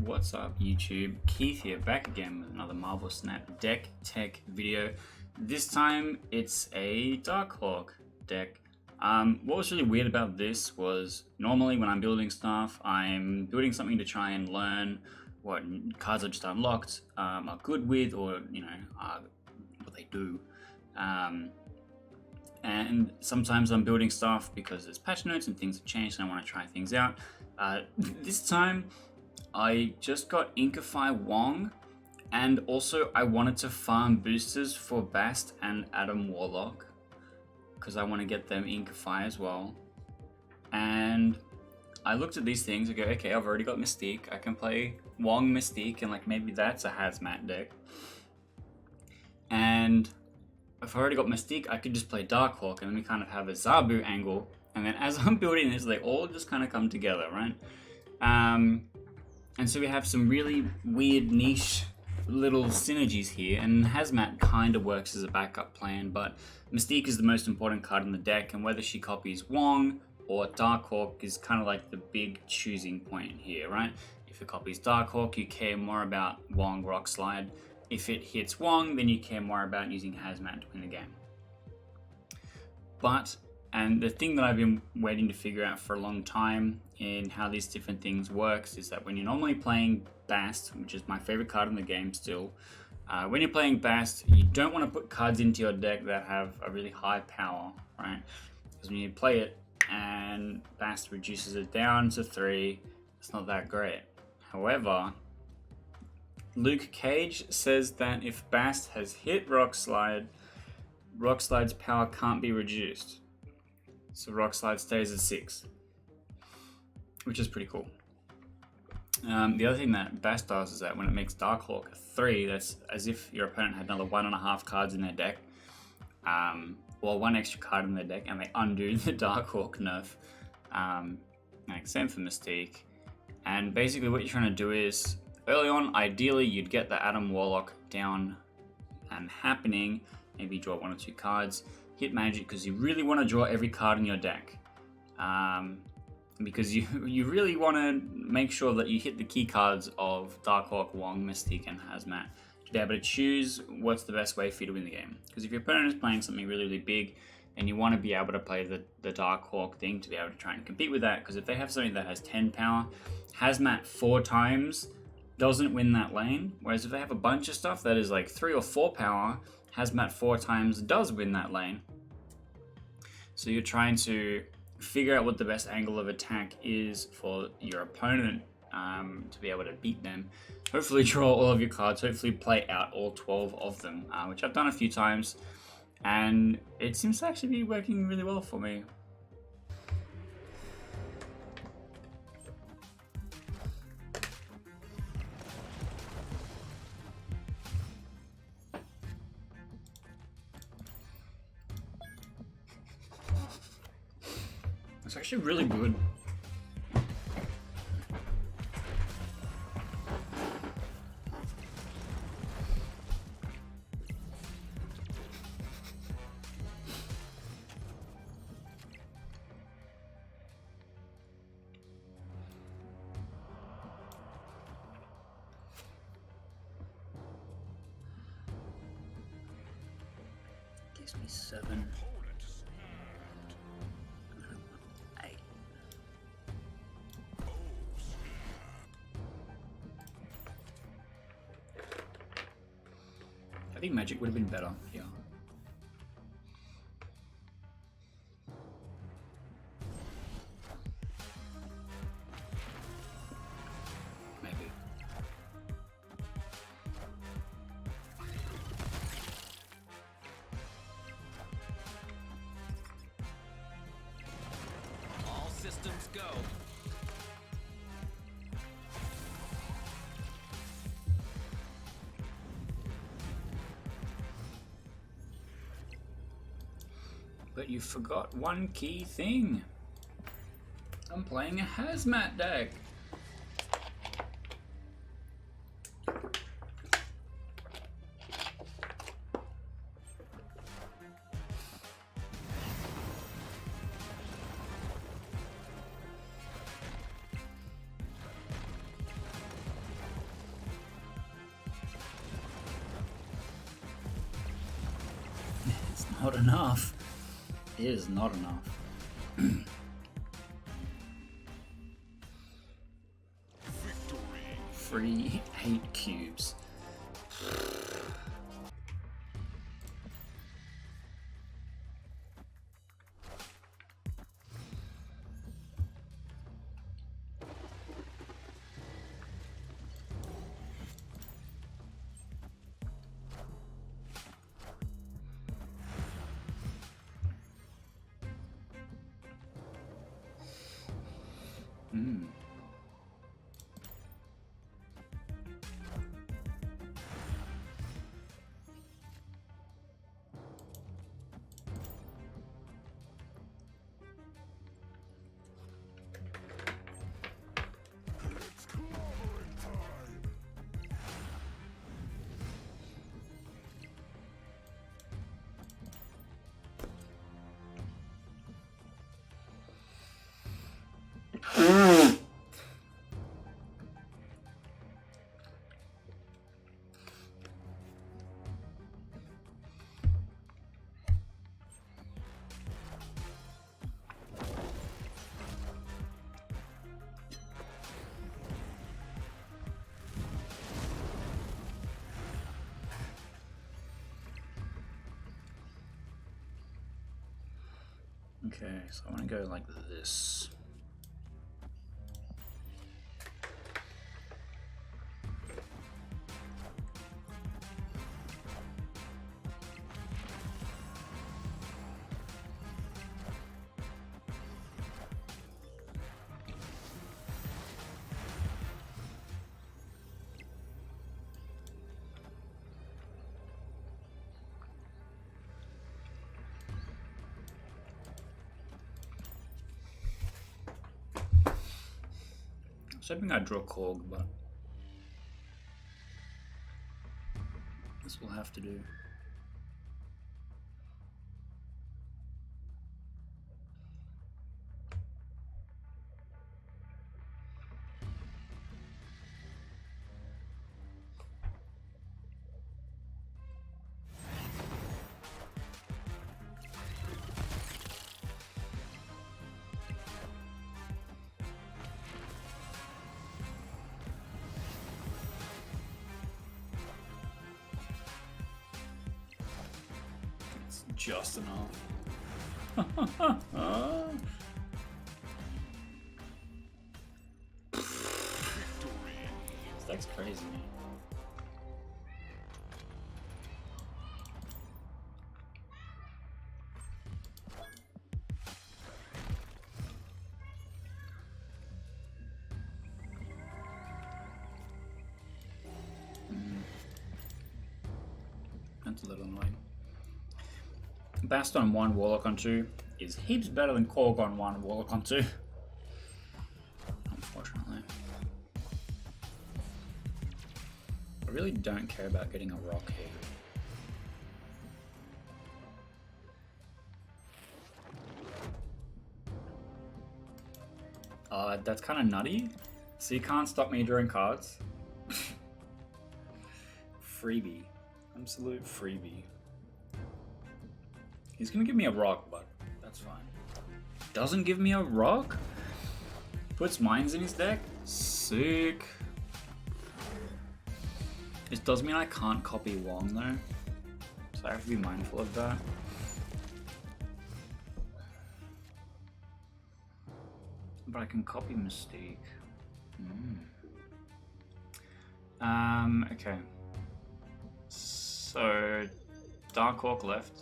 What's up YouTube? Keith here, back again with another Marvel Snap deck tech video. This time it's a Darkhawk deck. What was really weird about this was normally when I'm building stuff, I'm building something to try and learn what cards I just unlocked are good with, or what they do. And sometimes I'm building stuff because there's patch notes and things have changed and I want to try things out. This time I just got Inkify Wong, and also I wanted to farm boosters for Bast and Adam Warlock because I want to get them Inkify as well. And I looked at these things and go, okay, I've already got Mystique. I can play Wong Mystique and like maybe that's a Hazmat deck. And if I already got Mystique, I could just play Darkhawk and then we kind of have a Zabu angle. And then as I'm building this, they all just kind of come together, right? And so we have some really weird niche little synergies here, and Hazmat kind of works as a backup plan, but Mystique is the most important card in the deck, and whether she copies Wong or Darkhawk is kind of like the big choosing point here, right? If it copies Darkhawk, you care more about Wong Rock Slide. If it hits Wong, then you care more about using Hazmat to win the game. And the thing that I've been waiting to figure out for a long time in how these different things works is that when you're normally playing Bast, which is my favorite card in the game still, when you're playing Bast, you don't want to put cards into your deck that have a really high power, right? Because when you play it and Bast reduces it down to 3, it's not that great. However, Luke Cage says that if Bast has hit Rock Slide, Rock Slide's power can't be reduced. So Rock Slide stays at 6, which is pretty cool. The other thing that Bast does is that when it makes Darkhawk a 3, that's as if your opponent had another 1.5 cards in their deck, or 1 extra card in their deck, and they undo the Darkhawk nerf. Like same for Mystique. And basically what you're trying to do is, early on, ideally you'd get the Adam Warlock down and happening, maybe draw 1 or 2 cards, hit magic because you really want to draw every card in your deck, because you really want to make sure that you hit the key cards of Darkhawk, Wong, Mystique, and Hazmat to be able to choose what's the best way for you to win the game. Because if your opponent is playing something really, really big, then you want to be able to play the Darkhawk thing to be able to try and compete with that, because if they have something that has 10 power, Hazmat 4 times doesn't win that lane, whereas if they have a bunch of stuff that is like 3 or 4 power, Hazmat 4 times does win that lane. So you're trying to figure out what the best angle of attack is for your opponent to be able to beat them. Hopefully draw all of your cards, hopefully play out all 12 of them, which I've done a few times, and it seems to actually be working really well for me. It's actually really good. Gives me 7. I think magic would have been better here. Maybe. All systems go. But you forgot one key thing. I'm playing a Hazmat deck. not enough. It is not enough. Free 8 cubes. Okay, so I want to go like this. I was hoping I'd draw Korg, but this will have to do. Just enough. This deck's crazy. That's a little annoying. Bast on 1, Warlock on 2 is heaps better than Korg on 1, Warlock on 2. Unfortunately. I really don't care about getting a rock here. That's kind of nutty. So you can't stop me drawing cards. Freebie. Absolute freebie. He's gonna give me a rock, but that's fine. Doesn't give me a rock? Puts mines in his deck? Sick. This does mean I can't copy Wong though. So I have to be mindful of that. But I can copy Mystique. Okay. So Darkhawk left.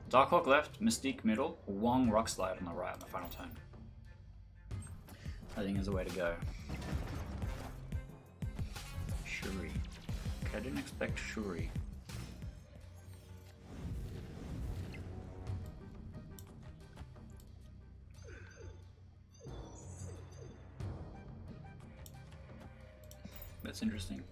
Darkhawk left, Mystique middle, Wong Rockslide on the right on the final turn. I think is the way to go. Shuri. Okay, I didn't expect Shuri. That's interesting.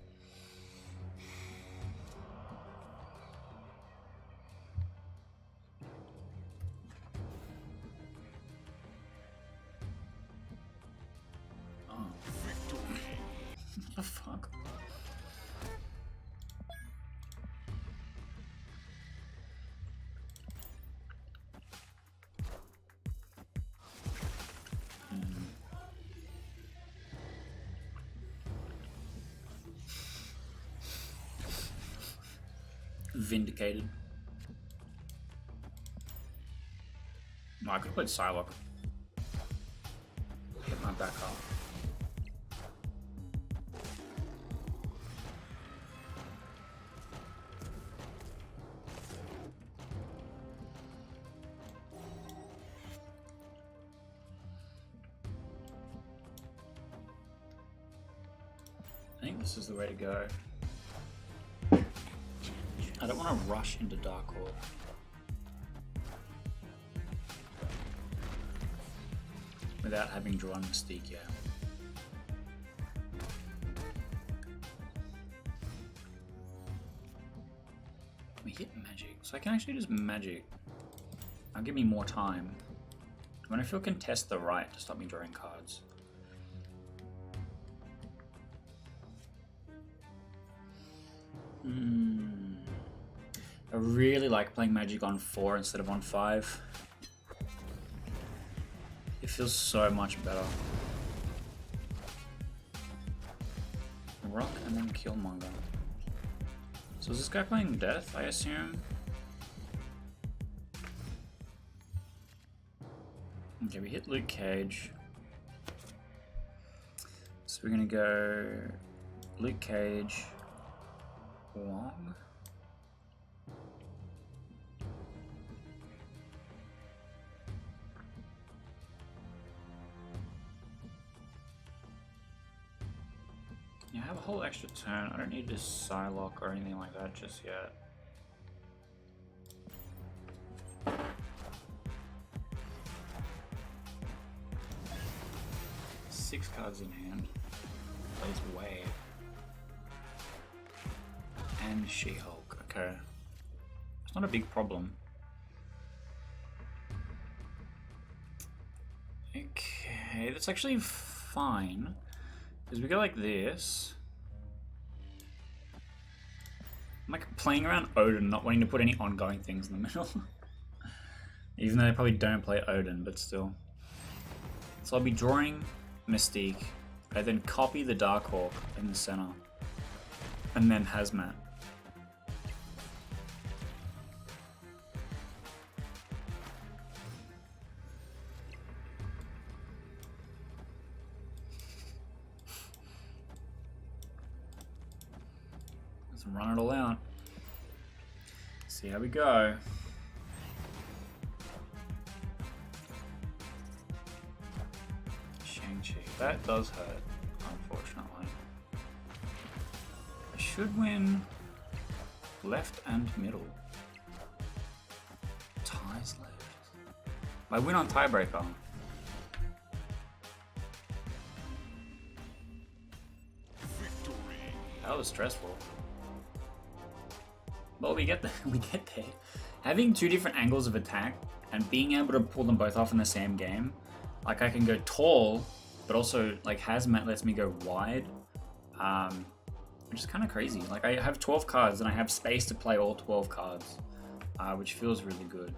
What the fuck? Vindicated. No, I could have played Psylocke. Hit my back up. I think this is the way to go. I don't want to rush into Darkhawk. Without having drawn Mystique yet. We hit Magic, so I can actually just Magic. That'll give me more time. When I feel contest the right to stop me drawing cards. I really like playing Magic on 4 instead of on 5. It feels so much better. Rock and then Killmonger. So is this guy playing Death, I assume? Okay, we hit Luke Cage. So we're gonna go Luke Cage, Wong. Yeah, I have a whole extra turn. I don't need to Psylocke or anything like that just yet. Six cards in hand. Plays Wave. And She-Hulk. Okay. It's not a big problem. Okay, that's actually fine. Because we go like this. I'm like playing around Odin, not wanting to put any ongoing things in the middle. Even though they probably don't play Odin, but still. So I'll be drawing Mystique. I then copy the Darkhawk in the center. And then Hazmat. Let's run it all out. See how we go. Shang-Chi. That does hurt, unfortunately. I should win left and middle. Ties left. I win on tiebreaker. That was stressful. But we get there. We get there. Having two different angles of attack and being able to pull them both off in the same game, like I can go tall, but also like Hazmat lets me go wide, which is kind of crazy. Like I have 12 cards and I have space to play all 12 cards, which feels really good.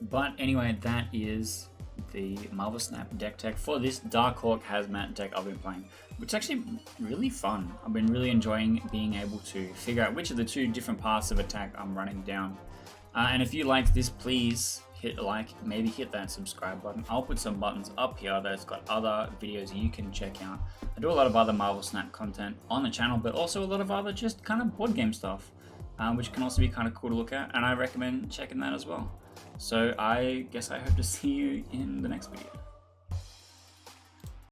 But anyway, that is the Marvel Snap deck tech for this Darkhawk Hazmat deck I've been playing, which is actually really fun. I've been really enjoying being able to figure out which of the two different paths of attack I'm running down. And if you like this, please hit a like, maybe hit that subscribe button. I'll put some buttons up here that's got other videos you can check out. I do a lot of other Marvel Snap content on the channel, but also a lot of other just kind of board game stuff, which can also be kind of cool to look at, and I recommend checking that as well. So I guess I hope to see you in the next video.